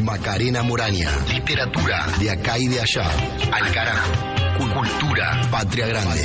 Macarena Moraña. Literatura de acá y de allá. Alcará. Cultura. Patria Grande.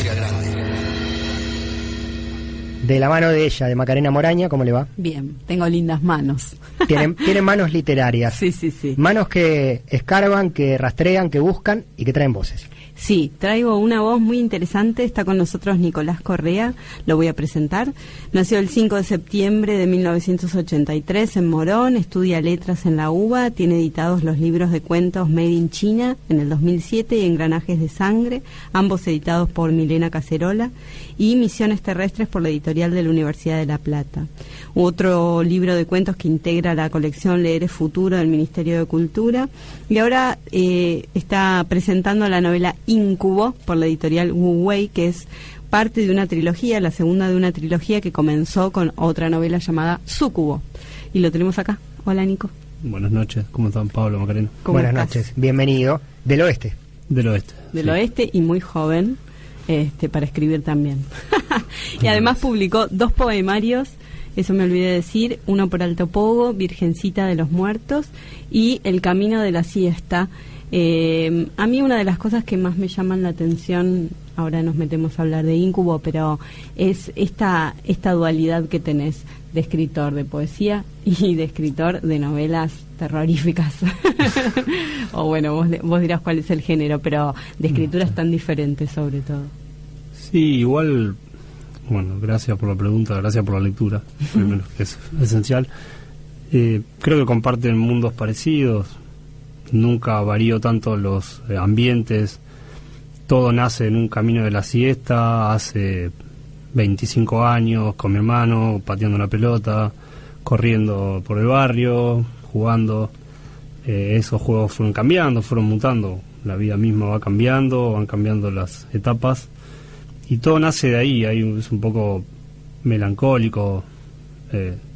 De la mano de ella, de Macarena Moraña, ¿cómo le va? Bien, tengo lindas manos. Tienen manos literarias. Sí. Manos que escarban, que rastrean, que buscan y que traen voces. Sí, traigo una voz muy interesante. Está con nosotros Nicolás Correa, lo voy a presentar. Nació el 5 de septiembre de 1983 en Morón, estudia letras en la UBA, tiene editados los libros de cuentos Made in China en el 2007 y Engranajes de Sangre, ambos editados por Milena Cacerola, y Misiones Terrestres por la editorial de la Universidad de La Plata. Otro libro de cuentos que integra la colección Leer es Futuro del Ministerio de Cultura, y ahora está presentando la novela Íncubo por la editorial Wu Wei, que es parte de una trilogía, la segunda de una trilogía que comenzó con otra novela llamada Súcubo. Y lo tenemos acá. Hola, Nico. Buenas noches, ¿cómo están, Pablo, Macarena? Buenas noches, bienvenido. Del oeste. Del oeste. Del oeste y muy joven, para escribir también. Y además publicó 2 poemarios, eso me olvidé decir, uno por Alto Pogo, Virgencita de los Muertos, y El Camino de la Siesta. A mí una de las cosas que más me llaman la atención, ahora nos metemos a hablar de Íncubo, pero es esta dualidad que tenés de escritor de poesía y de escritor de novelas terroríficas. O bueno, vos dirás cuál es el género, pero de escrituras tan diferentes sobre todo. Sí, igual, bueno, gracias por la pregunta, gracias por la lectura, primero, que es esencial. Creo que comparten mundos parecidos. Nunca varío tanto los ambientes. Todo nace en un camino de la siesta hace 25 años, con mi hermano, pateando una pelota, corriendo por el barrio, jugando. Esos juegos fueron cambiando, fueron mutando. La vida misma va cambiando, van cambiando las etapas. Y todo nace de ahí. Es un poco melancólico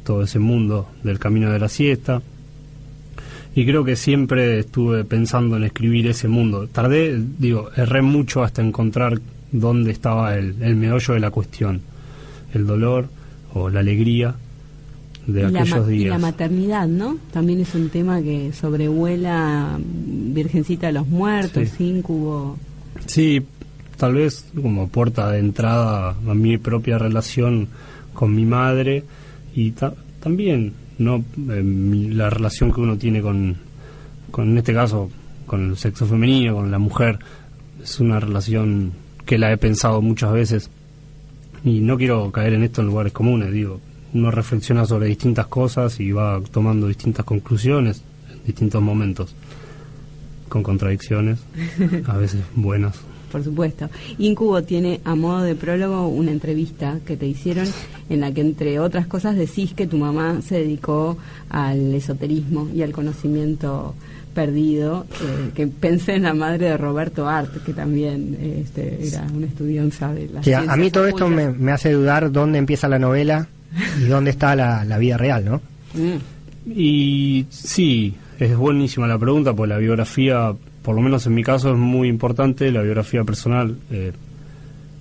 todo ese mundo del camino de la siesta. Y creo que siempre estuve pensando en escribir ese mundo. Erré mucho hasta encontrar dónde estaba el meollo de la cuestión. El dolor o la alegría de aquellos días. Y la maternidad, ¿no? También es un tema que sobrevuela Virgencita de los Muertos, sí. Íncubo. Sí, tal vez como puerta de entrada a mi propia relación con mi madre y también... no la relación que uno tiene con en este caso con el sexo femenino, con la mujer. Es una relación que la he pensado muchas veces y no quiero caer en esto en lugares comunes. Uno reflexiona sobre distintas cosas y va tomando distintas conclusiones en distintos momentos, con contradicciones a veces buenas. Por supuesto. Íncubo tiene a modo de prólogo una entrevista que te hicieron en la que, entre otras cosas, decís que tu mamá se dedicó al esoterismo y al conocimiento perdido, que pensé en la madre de Roberto Art, que también era una estudiosa de las ciencias a mí todo ocultas. esto me hace dudar dónde empieza la novela y dónde está la vida real, ¿no? Y sí, es buenísima la pregunta, porque la biografía, por lo menos en mi caso, es muy importante, la biografía personal,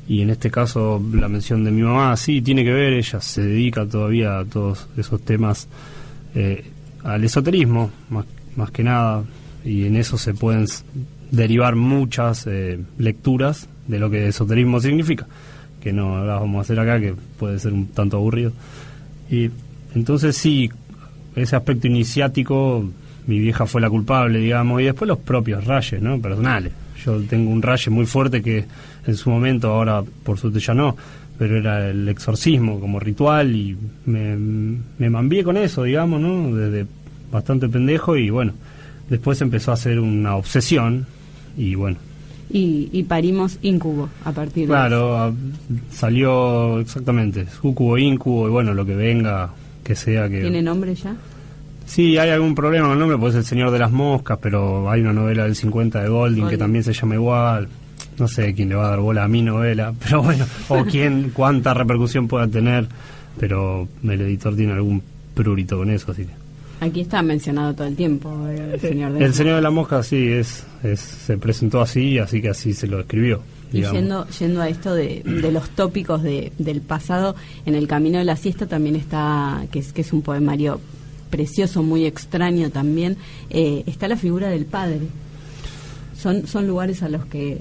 y en este caso la mención de mi mamá, sí, tiene que ver. Ella se dedica todavía a todos esos temas, al esoterismo, más que nada, y en eso se pueden derivar muchas lecturas de lo que esoterismo significa, que no las vamos a hacer acá, que puede ser un tanto aburrido. Y entonces sí, ese aspecto iniciático, mi vieja fue la culpable, digamos, y después los propios rayes, ¿no?, personales. Yo tengo un raye muy fuerte que en su momento, ahora por suerte ya no, pero era el exorcismo como ritual, y me mambié con eso, digamos, ¿no?, desde bastante pendejo, y bueno, después empezó a ser una obsesión, y bueno. Y parimos Íncubo a partir de eso. Salió exactamente, Súcubo, Íncubo, y bueno, lo que venga, que sea que... ¿Tiene nombre ya? Sí, hay algún problema con el nombre, pues es El Señor de las Moscas, pero hay una novela del 50 de Golding que también se llama igual. No sé quién le va a dar bola a mi novela, pero bueno, o cuánta repercusión pueda tener, pero el editor tiene algún prurito con eso, así que... Aquí está mencionado todo el tiempo el Señor de las Moscas, sí, se presentó así que así se lo escribió. Y yendo a esto de los tópicos del pasado, en El Camino de la Siesta también está, que es un poemario precioso, muy extraño también, está la figura del padre. Son lugares a los que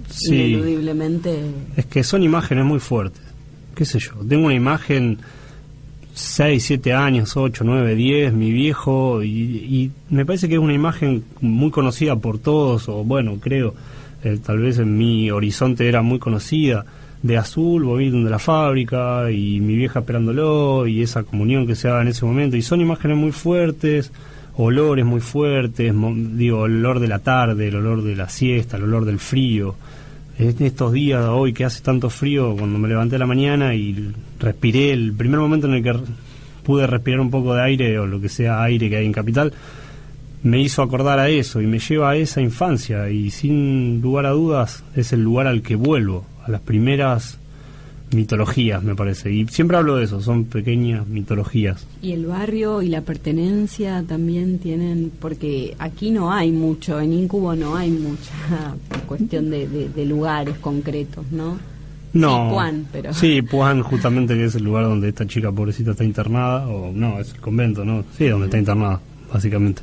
sí, ineludiblemente... Es que son imágenes muy fuertes. Qué sé yo, tengo una imagen 6, 7 años, 8, 9, 10, mi viejo, y me parece que es una imagen muy conocida por todos, o bueno, creo, tal vez en mi horizonte era muy conocida, de azul, volviendo de la fábrica, y mi vieja esperándolo, y esa comunión que se daba en ese momento, y son imágenes muy fuertes, olores muy fuertes, digo, el olor de la tarde, el olor de la siesta, el olor del frío. En estos días, hoy que hace tanto frío, cuando me levanté a la mañana y respiré, el primer momento en el que pude respirar un poco de aire, o lo que sea aire que hay en Capital, me hizo acordar a eso y me lleva a esa infancia, y sin lugar a dudas es el lugar al que vuelvo, a las primeras mitologías, me parece, y siempre hablo de eso, son pequeñas mitologías. Y el barrio y la pertenencia también tienen, porque aquí no hay mucho, en Íncubo no hay mucha cuestión de lugares concretos, ¿no? No, sí, Puan, pero... Sí, Puan, justamente, que es el lugar donde esta chica pobrecita está internada, o no, es el convento, ¿no? Sí, donde está internada, básicamente.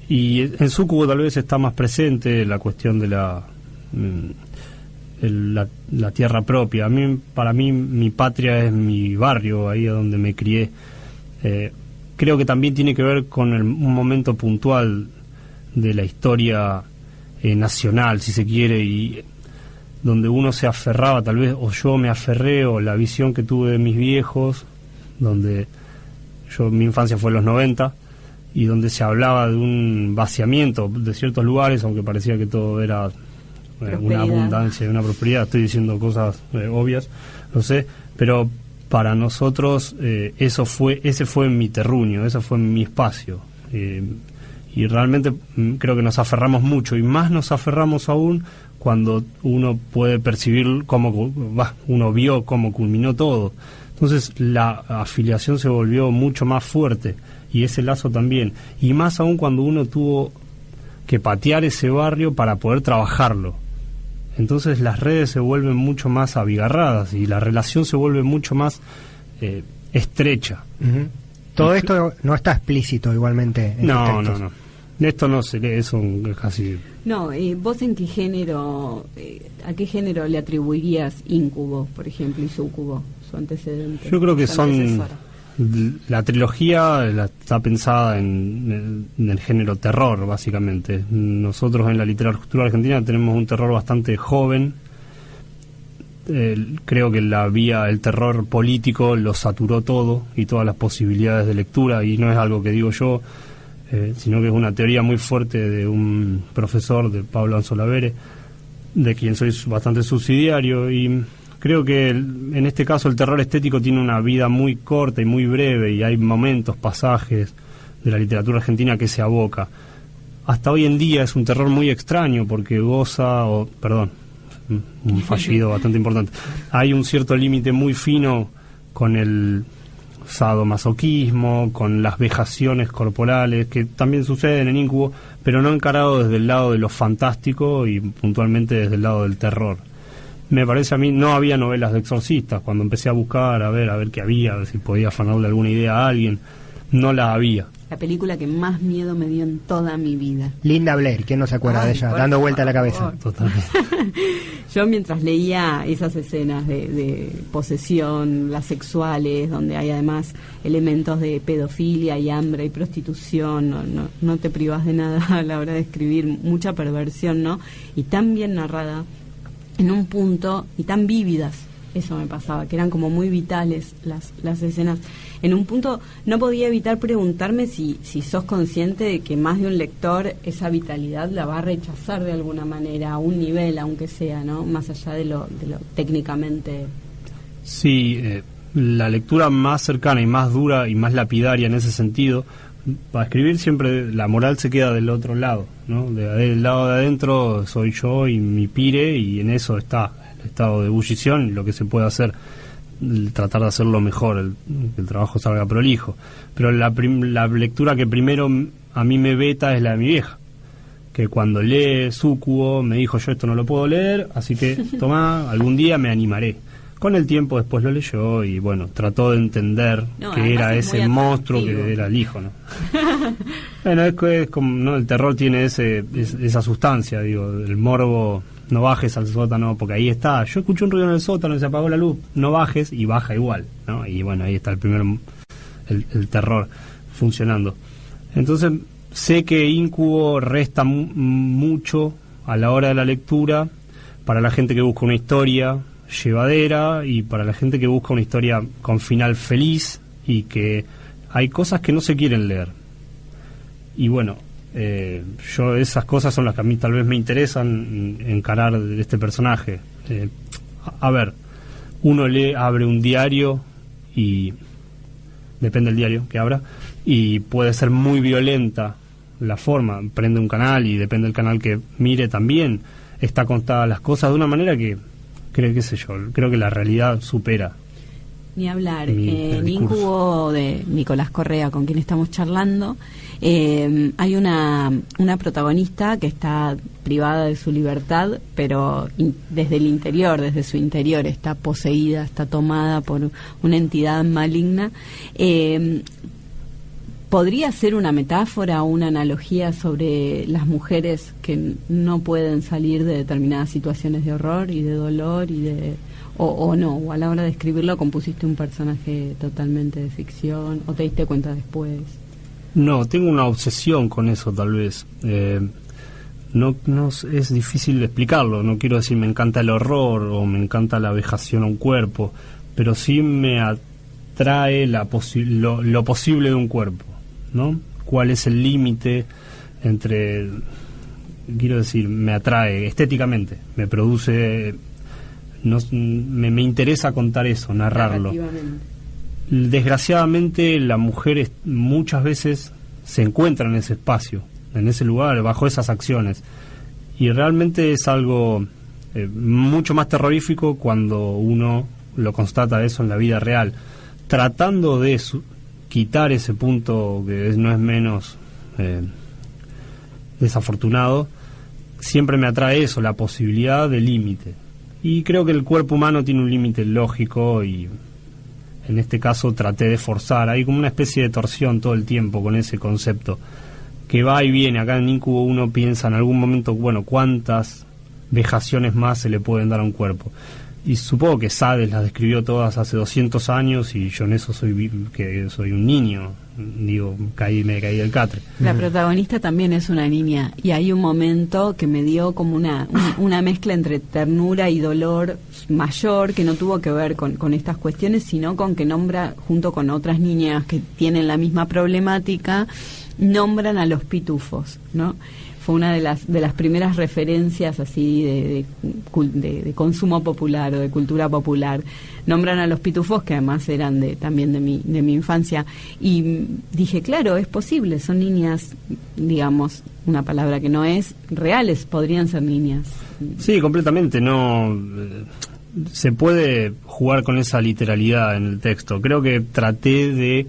Y en Súcubo tal vez está más presente la cuestión de la tierra propia. Para mí mi patria es mi barrio, ahí es donde me crié. Creo que también tiene que ver con un momento puntual de la historia nacional, si se quiere, y donde uno se aferraba, tal vez, o yo me aferré, o la visión que tuve de mis viejos, donde mi infancia fue en los 90, y donde se hablaba de un vaciamiento de ciertos lugares, aunque parecía que todo era una abundancia y una prosperidad. Estoy diciendo cosas obvias, lo sé, pero para nosotros ese fue mi terruño, ese fue mi espacio, y realmente creo que nos aferramos mucho, y más nos aferramos aún cuando uno puede percibir uno vio cómo culminó todo. Entonces la afiliación se volvió mucho más fuerte, y ese lazo también, y más aún cuando uno tuvo que patear ese barrio para poder trabajarlo. Entonces las redes se vuelven mucho más abigarradas y la relación se vuelve mucho más estrecha. Uh-huh. Todo esto no está explícito igualmente en tus textos. No. Esto no se lee, eso es casi... No, ¿vos en qué género, a qué género le atribuirías Íncubo, por ejemplo, y Súcubo, su antecedente? Yo creo que son... La trilogía está pensada en el género terror, básicamente. Nosotros en la literatura argentina tenemos un terror bastante joven. Creo que el terror político lo saturó todo y todas las posibilidades de lectura, y no es algo que digo yo, sino que es una teoría muy fuerte de un profesor, de Pablo Anzolavere, de quien soy bastante subsidiario, y creo que en este caso el terror estético tiene una vida muy corta y muy breve, y hay momentos, pasajes de la literatura argentina que se aboca. Hasta hoy en día es un terror muy extraño porque un fallido bastante importante. Hay un cierto límite muy fino con el sadomasoquismo, con las vejaciones corporales que también suceden en Íncubo, pero no encarado desde el lado de lo fantástico y puntualmente desde el lado del terror. Me parece a mí, no había novelas de exorcistas. Cuando empecé a buscar, a ver qué había, a ver si podía afanarle alguna idea a alguien, no la había. La película que más miedo me dio en toda mi vida. Linda Blair, ¿quién no se acuerda de ella? Dando vuelta a la cabeza. Totalmente. Yo mientras leía esas escenas de posesión, las sexuales, donde hay además elementos de pedofilia y hambre y prostitución, no te privas de nada a la hora de escribir, mucha perversión, ¿no? Y tan bien narrada en un punto, y tan vívidas, eso me pasaba, que eran como muy vitales las escenas. En un punto no podía evitar preguntarme si sos consciente de que más de un lector esa vitalidad la va a rechazar de alguna manera, a un nivel, aunque sea, ¿no? Más allá de lo técnicamente. Sí, la lectura más cercana y más dura y más lapidaria en ese sentido, para escribir siempre la moral se queda del otro lado, ¿no? Del lado de adentro soy yo y mi pire, y en eso está el estado de ebullición y lo que se puede hacer, tratar de hacerlo mejor, que el trabajo salga prolijo. Pero la lectura que primero a mí me veta es la de mi vieja, que cuando lee Súcubo me dijo: yo esto no lo puedo leer, así que tomá, algún día me animaré. Con el tiempo después lo leyó y bueno, trató de entender que era ese monstruo que era el hijo, ¿no? Bueno, es como, ¿no? El terror tiene esa sustancia, digo, el morbo, no bajes al sótano porque ahí está. Yo escuché un ruido en el sótano y se apagó la luz, no bajes, y baja igual, ¿no? Y bueno, ahí está el terror funcionando. Entonces, sé que Incubo resta mucho a la hora de la lectura para la gente que busca una historia llevadera y para la gente que busca una historia con final feliz y que hay cosas que no se quieren leer. Y bueno, yo esas cosas son las que a mí tal vez me interesan encarar de este personaje. A ver, uno abre un diario y depende del diario que abra y puede ser muy violenta la forma, prende un canal y depende del canal que mire también está contada las cosas de una manera que creo que la realidad supera. Ni hablar. En Incubo de Nicolás Correa, con quien estamos charlando, hay una protagonista que está privada de su libertad, pero desde el interior, desde su interior, está poseída, está tomada por una entidad maligna. ¿Podría ser una metáfora o una analogía sobre las mujeres que no pueden salir de determinadas situaciones de horror y de dolor y o no? ¿O a la hora de escribirlo compusiste un personaje totalmente de ficción o te diste cuenta después? No, tengo una obsesión con eso tal vez. No es difícil de explicarlo. No quiero decir me encanta el horror o me encanta la vejación a un cuerpo, pero sí me atrae lo posible de un cuerpo, ¿no? ¿Cuál es el límite entre, quiero decir, me atrae estéticamente, me produce, me interesa contar eso, narrarlo. Desgraciadamente la mujer muchas veces se encuentra en ese espacio, en ese lugar, bajo esas acciones, y realmente es algo mucho más terrorífico cuando uno lo constata eso en la vida real, tratando de quitar ese punto que no es menos desafortunado. Siempre me atrae eso, la posibilidad de límite, y creo que el cuerpo humano tiene un límite lógico y en este caso traté de forzar. Hay como una especie de torsión todo el tiempo con ese concepto que va y viene. Acá en Incubo uno piensa en algún momento, bueno, cuántas vejaciones más se le pueden dar a un cuerpo, y supongo que Sades las describió todas hace 200 años y yo en eso soy un niño, digo, me caí del catre. La protagonista también es una niña y hay un momento que me dio como una mezcla entre ternura y dolor mayor, que no tuvo que ver con estas cuestiones, sino con que nombra, junto con otras niñas que tienen la misma problemática, nombran a los pitufos, ¿no? Fue una de las primeras referencias así de consumo popular o de cultura popular. Nombran a los pitufos, que además eran también de mi infancia, y dije, claro, es posible, son niñas, digamos, una palabra que no es, reales, podrían ser niñas. Sí, completamente, no se puede jugar con esa literalidad en el texto. Creo que traté de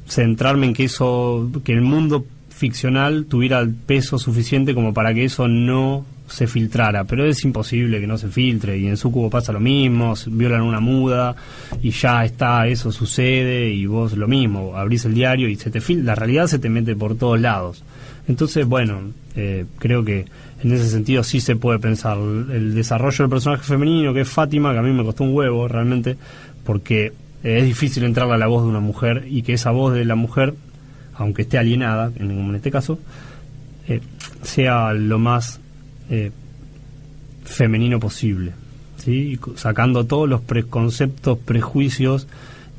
centrarme en que el mundo ficcional tuviera el peso suficiente como para que eso no se filtrara, pero es imposible que no se filtre, y en Sucubo pasa lo mismo, violan una muda y ya está, eso sucede, y vos lo mismo, abrís el diario y la realidad se te mete por todos lados. Entonces, bueno, creo que en ese sentido sí se puede pensar el desarrollo del personaje femenino, que es Fátima, que a mí me costó un huevo realmente, porque es difícil entrarle a la voz de una mujer, y que esa voz de la mujer, aunque esté alienada, en este caso, sea lo más femenino posible, ¿sí? Sacando todos los preconceptos, prejuicios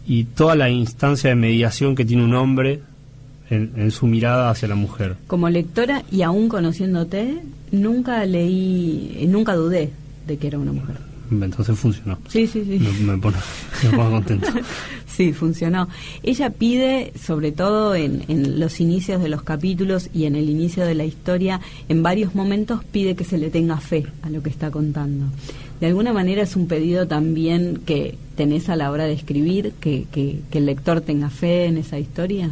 y toda la instancia de mediación que tiene un hombre en su mirada hacia la mujer. Como lectora, y aún conociéndote, nunca dudé de que era una mujer. Entonces funcionó. Sí. Me pongo contento. Sí, funcionó. Ella pide, sobre todo en los inicios de los capítulos y en el inicio de la historia, en varios momentos pide que se le tenga fe a lo que está contando. De alguna manera es un pedido también que tenés a la hora de escribir, que el lector tenga fe en esa historia.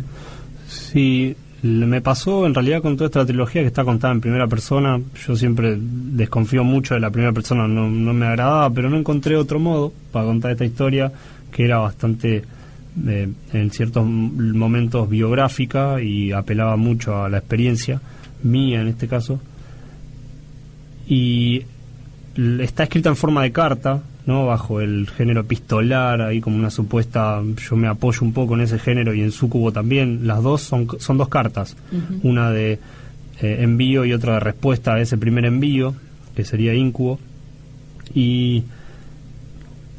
Sí, Me pasó en realidad con toda esta trilogía que está contada en primera persona. Yo siempre desconfío mucho de la primera persona, no me agradaba, pero no encontré otro modo para contar esta historia que era bastante, en ciertos momentos, biográfica y apelaba mucho a la experiencia mía en este caso. Y está escrita en forma de carta, ¿no? Bajo el género epistolar, ahí como una supuesta, yo me apoyo un poco en ese género, y en Súcubo también. Las dos son dos cartas, una de envío y otra de respuesta a ese primer envío, que sería Íncubo, y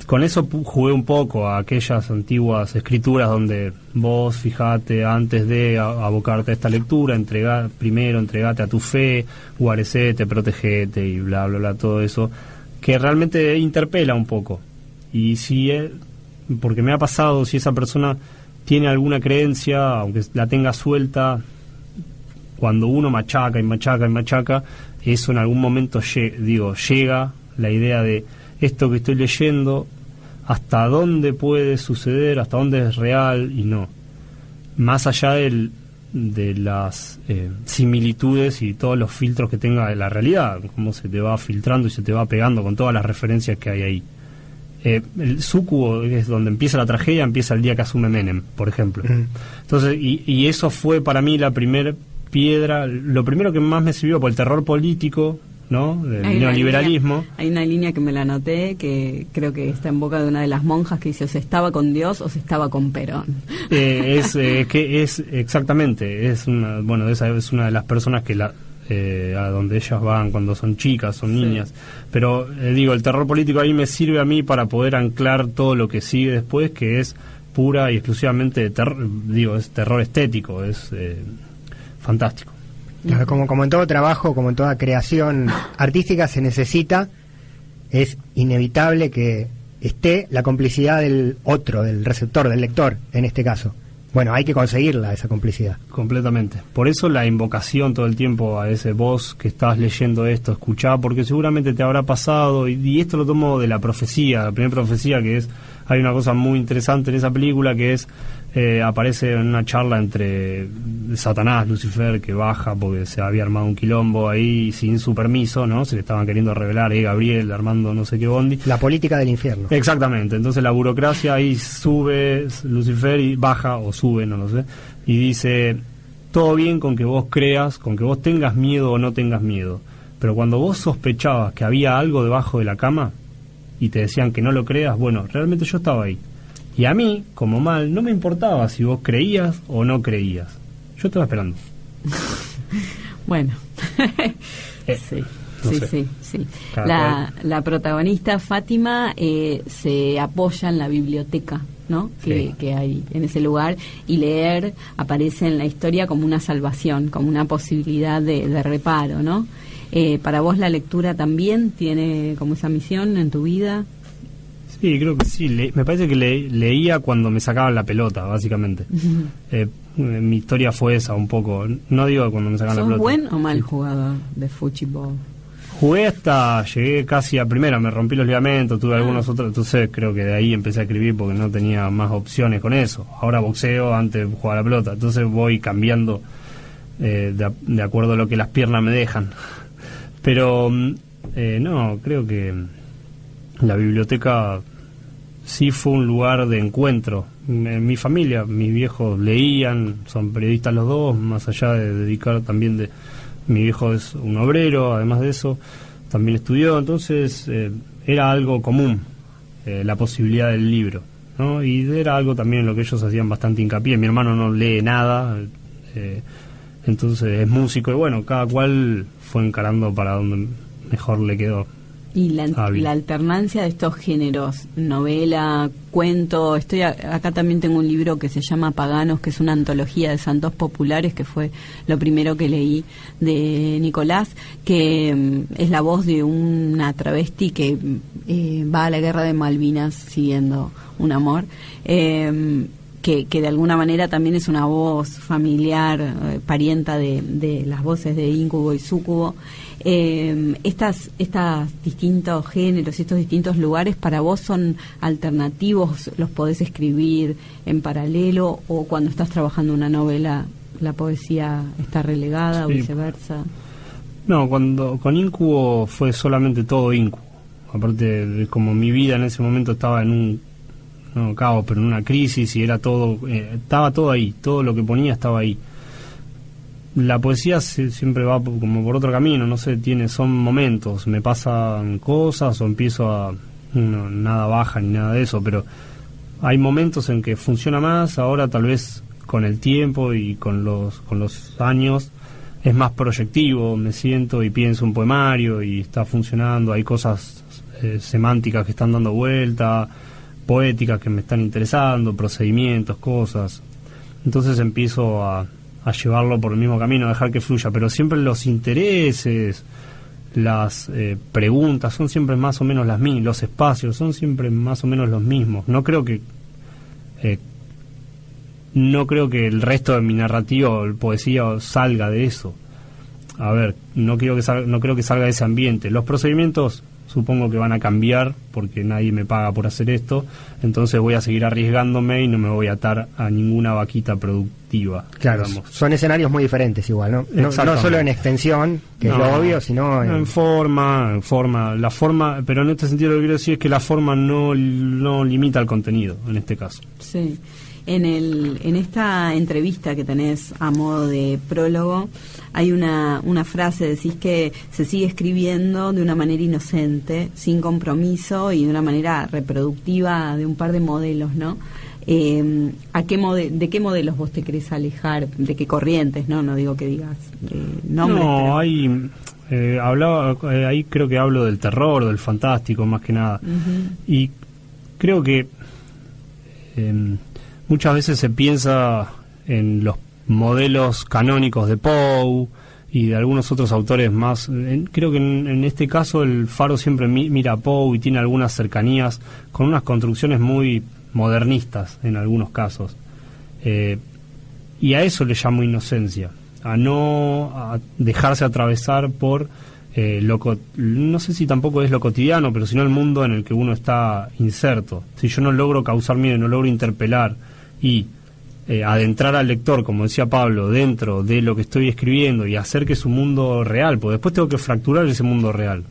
con eso jugué un poco a aquellas antiguas escrituras donde vos, fijate, antes de abocarte a esta lectura, entregate a tu fe, guarecete, protegete y bla, bla, bla, todo eso, que realmente interpela un poco. Y si porque me ha pasado, si esa persona tiene alguna creencia, aunque la tenga suelta, cuando uno machaca y machaca y machaca, eso en algún momento llega la idea de esto que estoy leyendo, hasta dónde puede suceder, hasta dónde es real y no. Más allá de las similitudes y todos los filtros que tenga de la realidad, cómo se te va filtrando y se te va pegando con todas las referencias que hay ahí. El Súcubo, que es donde empieza la tragedia, empieza el día que asume Menem, por ejemplo. Entonces, y eso fue para mí la primera piedra, lo primero que más me sirvió por el terror político, ¿no? Del neoliberalismo. Hay una línea que me la anoté, que creo que está en boca de una de las monjas, que dice: o se estaba con Dios o se estaba con Perón. Exactamente, esa es una de las personas que a donde ellas van cuando son chicas, son niñas. Pero el terror político ahí me sirve a mí para poder anclar todo lo que sigue después, que es pura y exclusivamente es terror estético, es fantástico. Claro, como en todo trabajo, como en toda creación artística, se necesita, es inevitable que esté la complicidad del otro, del receptor, del lector, en este caso. Bueno, hay que conseguirla, esa complicidad. Completamente. Por eso la invocación todo el tiempo a ese vos que estás leyendo esto, escuchá, porque seguramente te habrá pasado, y esto lo tomo de la profecía, la primera profecía, que es, hay una cosa muy interesante en esa película, que es, aparece en una charla entre Satanás, Lucifer, que baja porque se había armado un quilombo ahí sin su permiso, ¿no? Se le estaban queriendo revelar, Gabriel, Armando no sé qué bondi. La política del infierno. Exactamente. Entonces la burocracia, ahí sube Lucifer y baja, o sube, no lo sé, y dice: todo bien con que vos creas, con que vos tengas miedo o no tengas miedo, pero cuando vos sospechabas que había algo debajo de la cama y te decían que no lo creas, bueno, realmente yo estaba ahí. Y a mí, como mal, no me importaba si vos creías o no creías. Yo estaba esperando. Bueno. Sí. La protagonista, Fátima, se apoya en la biblioteca, ¿no? Que hay en ese lugar, y leer aparece en la historia como una salvación, como una posibilidad de reparo, ¿no? ¿Para vos la lectura también tiene como esa misión en tu vida? Sí, creo que sí. Me parece que leía cuando me sacaban la pelota, básicamente. Mi historia fue esa un poco. No digo cuando me sacaban la pelota. ¿Sos buen o mal jugador de fútbol? Jugué llegué casi a primera, me rompí los ligamentos, tuve algunos otros, entonces creo que de ahí empecé a escribir porque no tenía más opciones con eso. Ahora boxeo, antes jugaba la pelota, entonces voy cambiando de acuerdo a lo que las piernas me dejan. Pero no, creo que la biblioteca sí fue un lugar de encuentro. En mi familia, mis viejos leían, son periodistas los dos, más allá de dedicar también mi viejo es un obrero, además de eso, también estudió, entonces era algo común, la posibilidad del libro, ¿no? Y era algo también en lo que ellos hacían bastante hincapié. Mi hermano no lee nada, entonces es músico, y bueno, cada cual fue encarando para donde mejor le quedó. Y la alternancia de estos géneros, novela, cuento. Acá también tengo un libro que se llama Paganos, que es una antología de santos populares, que fue lo primero que leí de Nicolás, que es la voz de una travesti que va a la guerra de Malvinas siguiendo un amor, que de alguna manera también es una voz familiar, parienta de las voces de Íncubo y Súcubo. Estas distintos géneros y estos distintos lugares, ¿para vos son alternativos? ¿Los podés escribir en paralelo, o cuando estás trabajando una novela la poesía está relegada o Sí. viceversa? No, cuando con Íncubo fue solamente todo Íncubo. Aparte de como mi vida en ese momento estaba en un caos, pero en una crisis, y era todo, estaba todo ahí, todo lo que ponía estaba ahí. La poesía siempre va como por otro camino, no sé, son momentos, me pasan cosas o empiezo a nada baja ni nada de eso, pero hay momentos en que funciona más. Ahora tal vez con el tiempo y con los años es más proyectivo, me siento y pienso un poemario y está funcionando, hay cosas semánticas que están dando vuelta, poéticas que me están interesando, procedimientos, cosas. Entonces empiezo a llevarlo por el mismo camino, a dejar que fluya, pero siempre los intereses, las preguntas son siempre más o menos las mismas, los espacios son siempre más o menos los mismos. No creo que el resto de mi narrativa o poesía salga de eso. A ver, no creo que salga de ese ambiente. Los procedimientos supongo que van a cambiar porque nadie me paga por hacer esto, entonces voy a seguir arriesgándome y no me voy a atar a ninguna vaquita productiva. Claro, digamos. son escenarios muy diferentes igual, ¿no? No solo en extensión, que es lo obvio, sino en forma, la forma, pero en este sentido lo que quiero decir es que la forma no limita el contenido, en este caso. Sí. En esta entrevista que tenés a modo de prólogo, hay una frase, decís que se sigue escribiendo de una manera inocente, sin compromiso y de una manera reproductiva de un par de modelos, ¿no? ¿De qué modelos vos te querés alejar? ¿De qué corrientes? No digo que digas nombres. No, pero... ahí creo que hablo del terror, del fantástico más que nada. Uh-huh. Y creo que muchas veces se piensa en los modelos canónicos de Poe y de algunos otros autores más. Creo que en este caso el Faro siempre mira a Poe y tiene algunas cercanías con unas construcciones muy modernistas en algunos casos. Y a eso le llamo inocencia, a dejarse atravesar por no sé si tampoco es lo cotidiano, pero sino el mundo en el que uno está inserto. Si yo no logro causar miedo, no logro interpelar y adentrar al lector, como decía Pablo, dentro de lo que estoy escribiendo y hacer que su mundo real, porque después tengo que fracturar ese mundo real,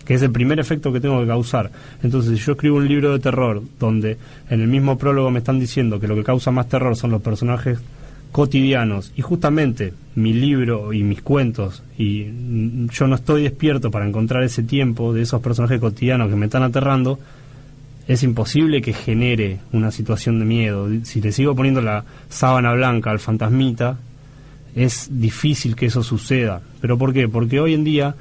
que es el primer efecto que tengo que causar. Entonces, si yo escribo un libro de terror donde en el mismo prólogo me están diciendo que lo que causa más terror son los personajes cotidianos, y justamente mi libro y mis cuentos, y yo no estoy despierto para encontrar ese tiempo de esos personajes cotidianos que me están aterrando, es imposible que genere una situación de miedo. Si le sigo poniendo la sábana blanca al fantasmita, es difícil que eso suceda. ¿Pero por qué? Porque hoy en día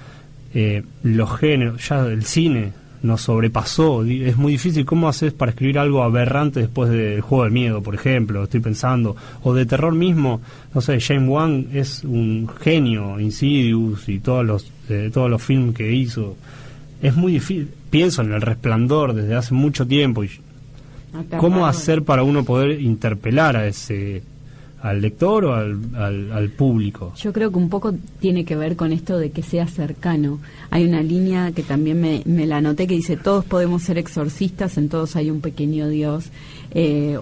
los géneros, ya el cine nos sobrepasó. Es muy difícil. ¿Cómo haces para escribir algo aberrante después del Juego del Miedo, por ejemplo? Estoy pensando. O de terror mismo, no sé, James Wan es un genio, Insidious y todos los films que hizo. Es muy difícil. Pienso en El Resplandor desde hace mucho tiempo. Y ¿cómo hacer para uno poder interpelar al lector o al público? Yo creo que un poco tiene que ver con esto de que sea cercano. Hay una línea que también me la anoté que dice: todos podemos ser exorcistas, en todos hay un pequeño Dios.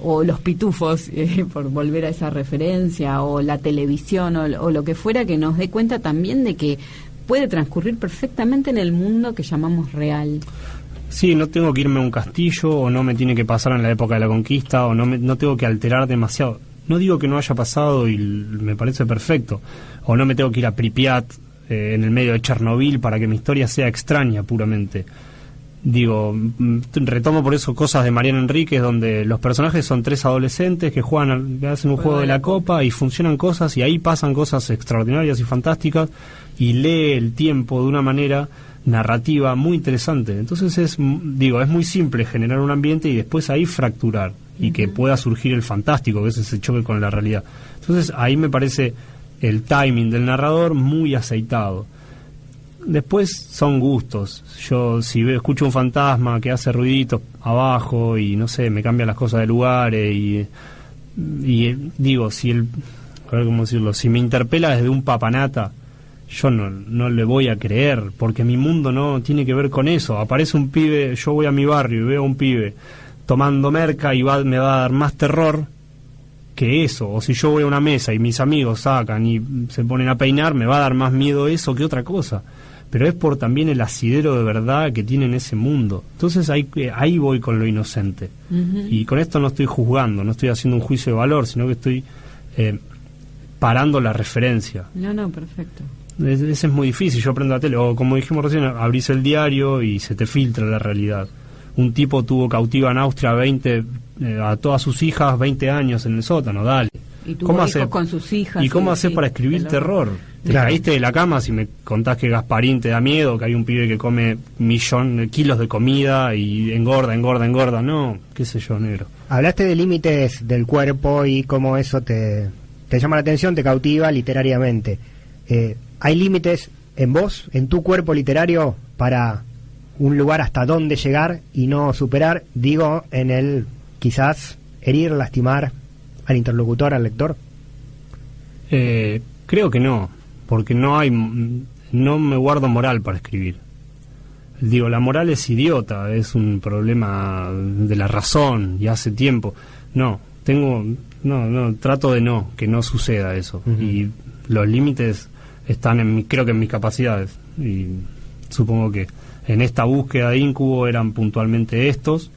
O los pitufos, por volver a esa referencia, o la televisión, o lo que fuera, que nos dé cuenta también de que puede transcurrir perfectamente en el mundo que llamamos real. Sí, no tengo que irme a un castillo, o no me tiene que pasar en la época de la conquista, o no tengo que alterar demasiado. No digo que no haya pasado y me parece perfecto, o no me tengo que ir a Pripyat en el medio de Chernobyl para que mi historia sea extraña puramente. Digo, retomo por eso cosas de Mariano Enríquez, donde los personajes son 3 adolescentes que hacen un juego de la copa y funcionan cosas, y ahí pasan cosas extraordinarias y fantásticas, y lee el tiempo de una manera narrativa muy interesante. Entonces es muy simple generar un ambiente y después ahí fracturar y que pueda surgir el fantástico, que es ese choque con la realidad. Entonces ahí me parece el timing del narrador muy aceitado. Después son gustos. Yo escucho un fantasma que hace ruiditos abajo y no sé, me cambia las cosas de lugares y digo, si me interpela desde un papanata, yo no le voy a creer, porque mi mundo no tiene que ver con eso. Aparece un pibe, yo voy a mi barrio y veo a un pibe tomando merca y me va a dar más terror que eso, o si yo voy a una mesa y mis amigos sacan y se ponen a peinar, me va a dar más miedo eso que otra cosa, pero es por también el asidero de verdad que tiene en ese mundo. Entonces ahí voy con lo inocente, y con esto no estoy juzgando, no estoy haciendo un juicio de valor, sino que estoy parando la referencia. No, perfecto. Ese es muy difícil. Yo prendo la tele, o como dijimos recién, abrís el diario y se te filtra la realidad. Un tipo tuvo cautiva en Austria a todas sus hijas 20 años en el sótano, dale. Y tuvo hijos con sus hijas. ¿Y cómo haces para escribir terror? Te caíste de la cama si me contás que Gasparín te da miedo, que hay un pibe que come kilos de comida y engorda. No, qué sé yo, negro. Hablaste de límites del cuerpo y cómo eso te llama la atención, te cautiva literariamente. ¿Hay límites en vos, en tu cuerpo literario, para un lugar hasta dónde llegar y no superar? Digo, en el quizás herir, lastimar al interlocutor, al lector. Creo que no, porque no me guardo moral para escribir. Digo, la moral es idiota, es un problema de la razón, y hace tiempo. Trato de que no suceda eso. Y los límites están creo que en mis capacidades, y supongo que en esta búsqueda de Incubo eran puntualmente estos.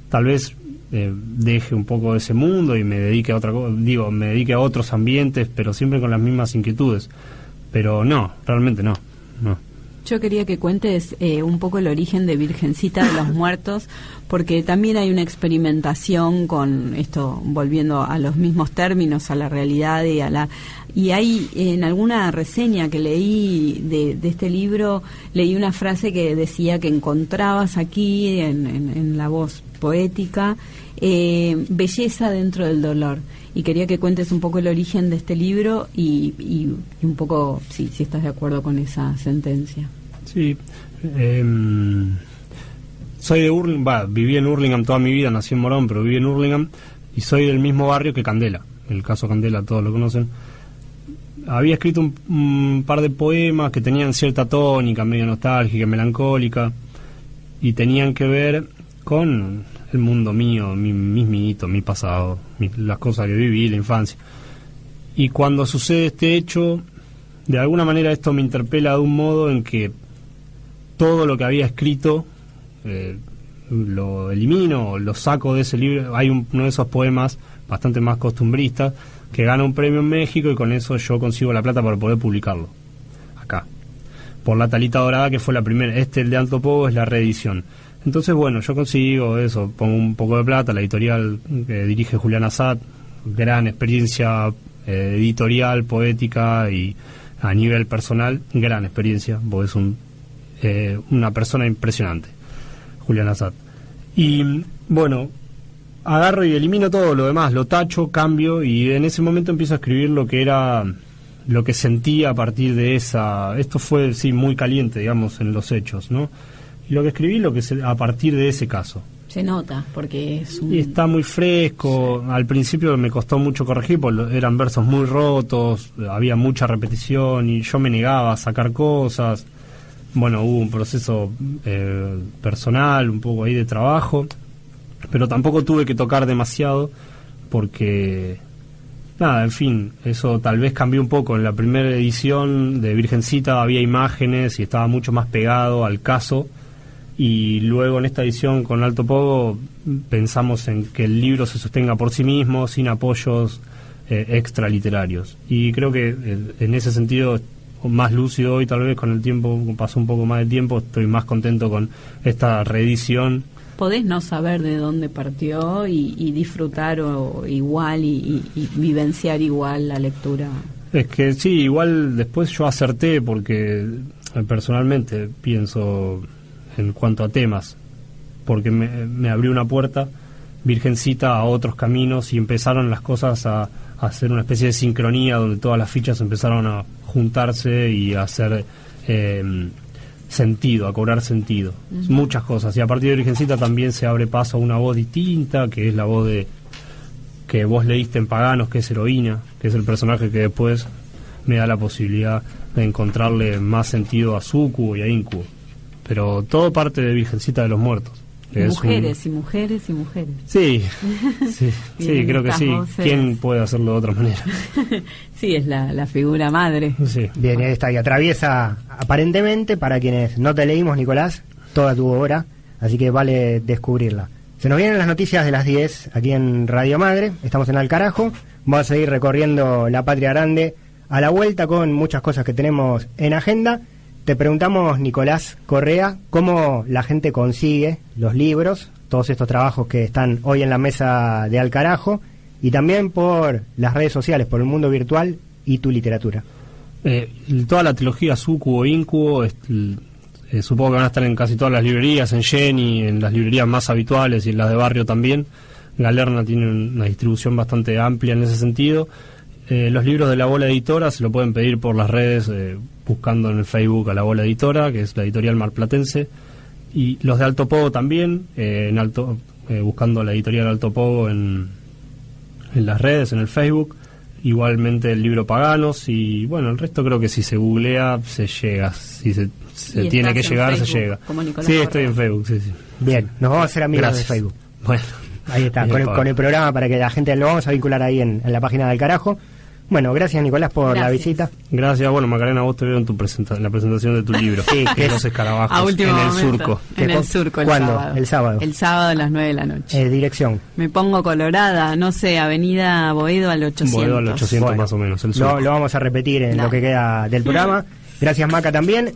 Tal vez deje un poco de ese mundo y me dedique a otra cosa, me dedique a otros ambientes, pero siempre con las mismas inquietudes. Pero no, realmente no. Yo quería que cuentes un poco el origen de Virgencita de los Muertos, porque también hay una experimentación con esto, volviendo a los mismos términos, a la realidad y hay en alguna reseña que leí de este libro, leí una frase que decía que encontrabas aquí en la voz poética belleza dentro del dolor, y quería que cuentes un poco el origen de este libro y un poco si estás de acuerdo con esa sentencia. Sí, soy de Hurlingham, viví en Hurlingham toda mi vida, nací en Morón, pero viví en Hurlingham, y soy del mismo barrio que Candela. El caso Candela todos lo conocen. Había escrito un par de poemas que tenían cierta tónica, medio nostálgica, melancólica, y tenían que ver con el mundo mío, mis mitos, mi pasado, las cosas que viví, la infancia. Y cuando sucede este hecho, de alguna manera esto me interpela de un modo en que todo lo que había escrito lo elimino, lo saco de ese libro. Hay uno de esos poemas bastante más costumbristas que gana un premio en México, y con eso yo consigo la plata para poder publicarlo acá, por La Talita Dorada, que fue la primera. El de Alto Pogo es la reedición. Entonces, bueno, yo consigo eso, pongo un poco de plata, la editorial que dirige Julián Assad, gran experiencia editorial, poética, y a nivel personal, gran experiencia, porque es una persona impresionante, Julián Assad. Y bueno, agarro y elimino todo lo demás, lo tacho, cambio, y en ese momento empiezo a escribir lo que sentía a partir de esto fue, sí, muy caliente, digamos, en los hechos, ¿no? Y lo que escribí, a partir de ese caso. Se nota, porque y está muy fresco. Sí. Al principio me costó mucho corregir, porque eran versos muy rotos, había mucha repetición, y yo me negaba a sacar cosas. Bueno, hubo un proceso personal, un poco ahí de trabajo, pero tampoco tuve que tocar demasiado, porque en fin, eso tal vez cambió un poco. En la primera edición de Virgencita había imágenes y estaba mucho más pegado al caso, y luego en esta edición con Alto Pogo pensamos en que el libro se sostenga por sí mismo, sin apoyos extraliterarios, y creo que en ese sentido, más lúcido hoy, tal vez con el tiempo, pasó un poco más de tiempo, estoy más contento con esta reedición. Podés no saber de dónde partió y disfrutar igual y vivenciar igual la lectura. Es que sí, igual después yo acerté, porque personalmente pienso en cuanto a temas, porque me abrió una puerta Virgencita a otros caminos, y empezaron las cosas a hacer una especie de sincronía, donde todas las fichas empezaron a juntarse y a hacer sentido, a cobrar sentido. Muchas cosas, y a partir de Virgencita también se abre paso a una voz distinta, que es la voz que vos leíste en Paganos, que es Heroína, que es el personaje que después me da la posibilidad de encontrarle más sentido a Sucubo y a Incubo. Pero todo parte de Virgencita de los Muertos. Mujeres y mujeres y mujeres. Sí, sí, sí, creo que sí. Voces. ¿Quién puede hacerlo de otra manera? Sí, es la figura madre. Sí. Bien, esta y atraviesa aparentemente, para quienes no te leímos, Nicolás, toda tu obra, así que vale descubrirla. Se nos vienen las noticias de las 10 aquí en Radio Madre, estamos en Alcarajo, vamos a seguir recorriendo la Patria Grande a la vuelta con muchas cosas que tenemos en agenda. Te preguntamos, Nicolás Correa, cómo la gente consigue los libros, todos estos trabajos que están hoy en la mesa de Alcarajo, y también por las redes sociales, por el mundo virtual y tu literatura. Toda la trilogía Sucubo e Incubo, supongo que van a estar en casi todas las librerías, en Jenny, en las librerías más habituales y en las de barrio también. Galerna tiene una distribución bastante amplia en ese sentido. Los libros de La Bola Editora se lo pueden pedir por las redes, buscando en el Facebook a La Bola Editora, que es la editorial marplatense, y los de Alto Pogo también, buscando la editorial Alto Pogo en las redes, en el Facebook. Igualmente el libro Paganos, y bueno, el resto creo que si se googlea se llega, si se tiene que llegar, Facebook, se llega. Sí, estoy en Facebook, sí. Bien, nos vamos a hacer amigos de Facebook. Bueno, ahí está, con el programa, para que la gente lo vamos a vincular ahí en la página del Carajo. Bueno, gracias, Nicolás, por la visita. Gracias. Bueno, Macarena, vos te veo en la presentación de tu libro. Sí, que es Los Escarabajos, en el Surco. En el Surco, ¿Cuándo? Sábado. El sábado. El sábado a las 9 de la noche. Dirección. Me pongo colorada, no sé, Avenida Boedo al 800. Boedo al 800 bueno, más o menos, el Surco. Lo vamos a repetir en lo que queda del programa. Gracias, Maca, también.